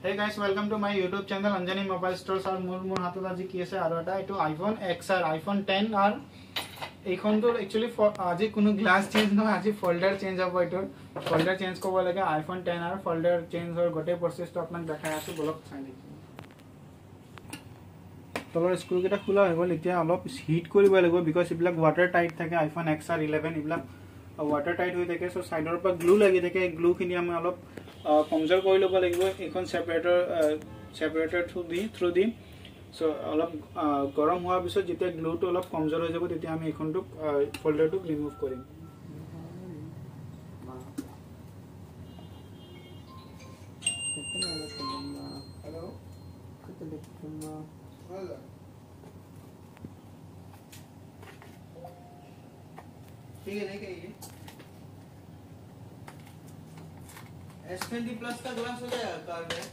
Hey guys, welcome to my YouTube channel Anjani Mobile Stores और मूल हाथों आज की ऐसे आरो এটা এটো iPhone XR iPhone 10 আর এইখন তো एक्चुअली আজি কোনো গ্লাস চেঞ্জ নহয় আজি ফোল্ডার চেঞ্জ হ'ব এটো ফোল্ডার চেঞ্জ কৰিব লাগে iPhone 10 R folder change Har গটে প্ৰসেসটো আপোনাক দেখাই আছো ব্লক চাই দেখি তলৰ স্ক্ৰু কেটা খোলা হৈ গল এতিয়া অলপ হিট কৰিব লাগিব বিকজ ইবিলাক ওয়াটাৰ টাইট থাকে iPhone XR 11 ইবিলাক ওয়াটাৰ টাইট হৈ থাকে সো সাইডৰ পৰা গ্লু লাগি থাকে গ্লু খিনি আমি অলপ কমজোৰ কৰি ল'ব লাগিব এখন সেপাৰেটৰ থ্ৰু দি সো অলপ গৰম হোৱাৰ পিছত যেতিয়া গ্লুটো অলপ কমজোৰ হৈ যাব তেতিয়া আমি এখনটো ফোল্ডাৰটো ৰিমুভ কৰিম हेलो कितने लिखूंगा हेलो ठीक है नहीं कहिए S20 प्लस का ग्लास हो जाएगा कार में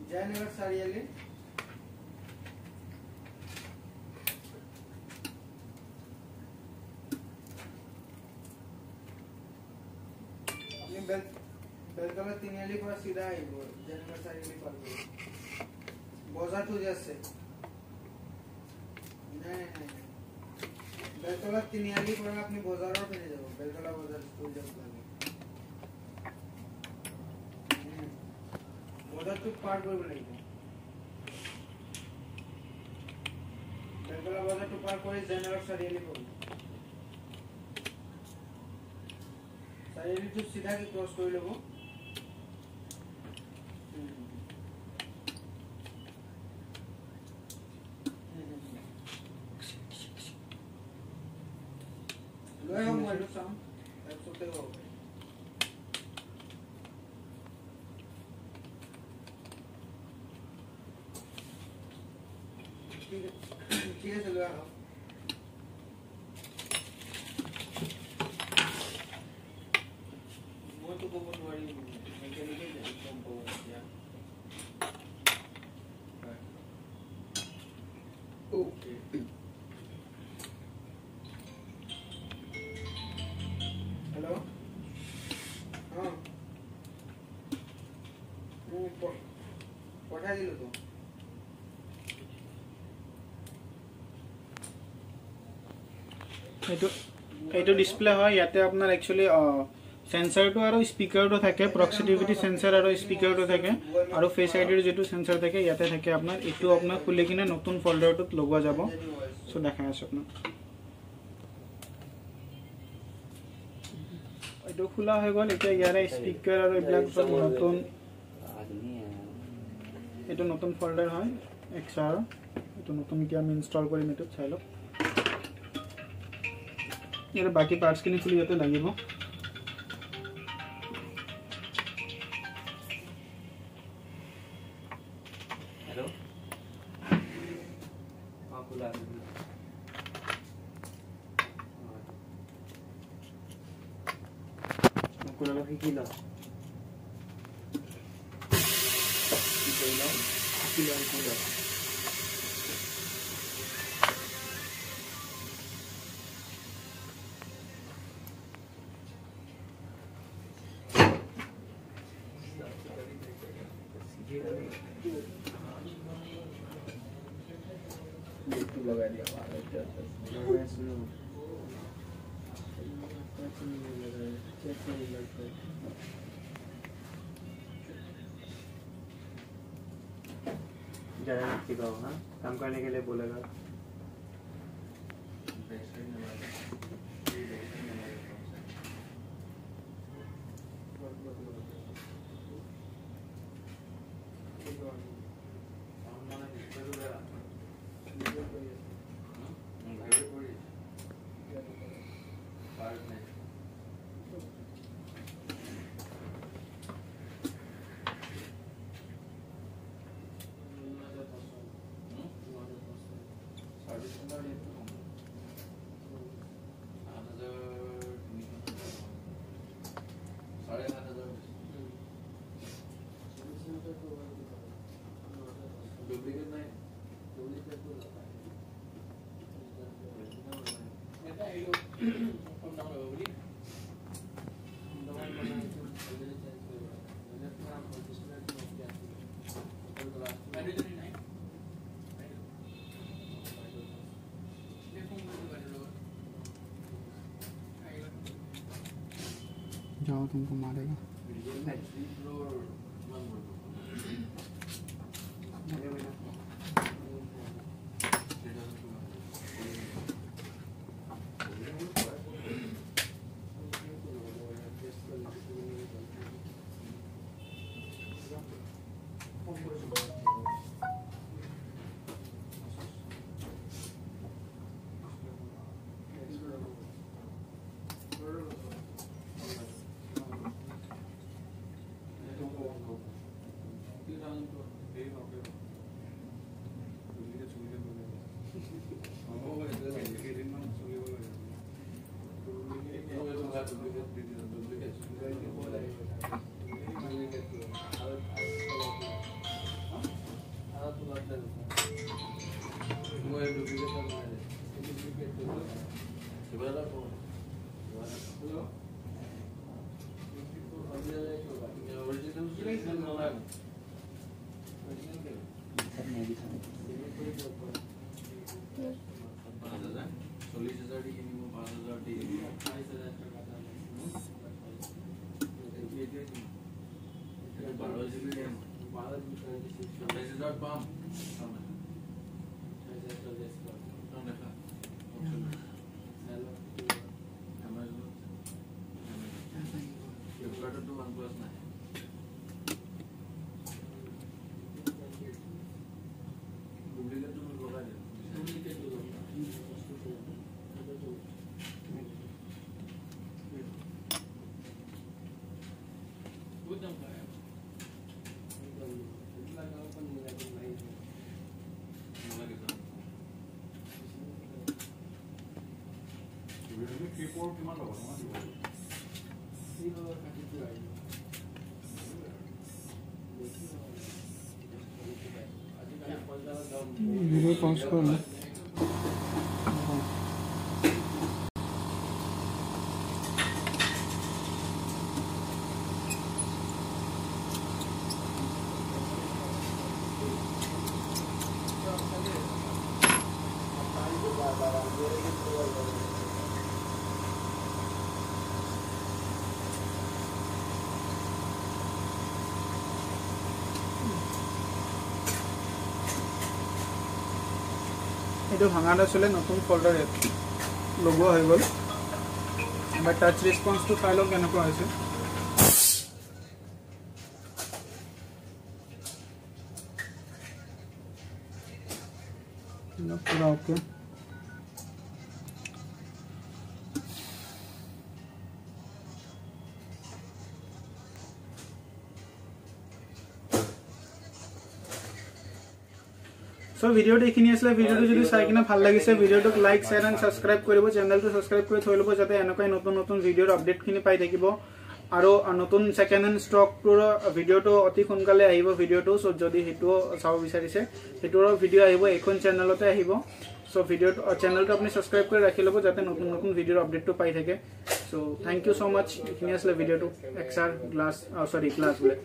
जयनगर चारियाली बेलतला तीनियाली पूरा सीधा है वो जयनगर चारियाली पर बाजार टू जैसे नहीं बेलतला तीनियाली पूरा अपनी बाजारों पे ले जाओ बेलतला बाजार स्कूल जब लगे बाजार टू पार कर बोलेंगे बेलतला बाजार टू पार करे जयनगर चारियाली पर चारियाली टू सीधा के क्रॉस कर लोगो Luego muero Sam, eso te lo ठीक है चलो आओ वो तो बहुत बड़ी मैकेनिकल कंपोनेंट या ओके हेलो हाँ पठा दिलो तो এইটো ডিসপ্লে হয় ইয়াতে আপনার एक्चुअली সেন্সরটো আৰু স্পিকাৰটো থাকে প্ৰক্সিটিভিটি সেন্সৰ আৰু স্পিকাৰটো থাকে আৰু ফেস আইডিৰ যেটো সেন্সৰ থাকে ইয়াতে থাকে আপনাৰ এটো আপনাৰ খুলে কিনে নতুন ফোল্ডাৰটোত লগোৱা যাব সো দেখাই আছো আপোনাক এইটো খোলা হৈ গল এতিয়া ইয়াৰে স্পিকাৰ আৰু ব্ল্যাক সব নতুন এইটো নতুন ফোল্ডাৰ হয় XR এইটো নতুন কি আমি ইনষ্টল কৰিম এটো চাই লওক यार बाकी पार्ट्स के लिए खुली जाते লাগিব हेलो हां खुला खुला लगी किला किला लगा दिया ज़्यादा व्यक्ति का होगा काम करने के लिए बोलेगा डुप्लीकेट नहीं डुप्लीकेट जाओ तुमको मारेगा वीडियो पॉज करो ना এইটো ভাঙা নাছিলে নতুন ফল্ডাৰ লগোৱা হৈ গ'ল বাট টাচ ৰেসপন্সটো চাই লওক কেনেকুৱা হৈছে পুৰা ওকে So video देखिनी असले वीडियो तो যদি চাই কিনা ভাল লাগিছে ভিডিওটোক লাইক শেয়ার এন্ড সাবস্ক্রাইব কৰিব চেনেলটো সাবস্ক্ৰাইব কৰি থৈ লব যাতে এনেকৈ নতুন নতুন ভিডিওৰ আপডেট খিনি পাই থাকিব আৰু নতুন সেকেন্ড হ্যান্ড স্টক টোৰ ভিডিওটো অতি সোনকালে আহিব ভিডিওটো সো যদি হেতু চাও বিচাৰিছে হেতুৰ ভিডিও আহিব এখন চেনেলতে আহিব সো ভিডিওটো চেনেলটো আপুনি সাবস্ক্ৰাইব কৰি ৰাখি লব যাতে নতুন নতুন ভিডিওৰ আপডেটটো পাই থাকে সো থ্যাংক ইউ সো মাচ এইখিনি আসলে ভিডিওটো এক্সআর গ্লাস সরি ক্লাস বলে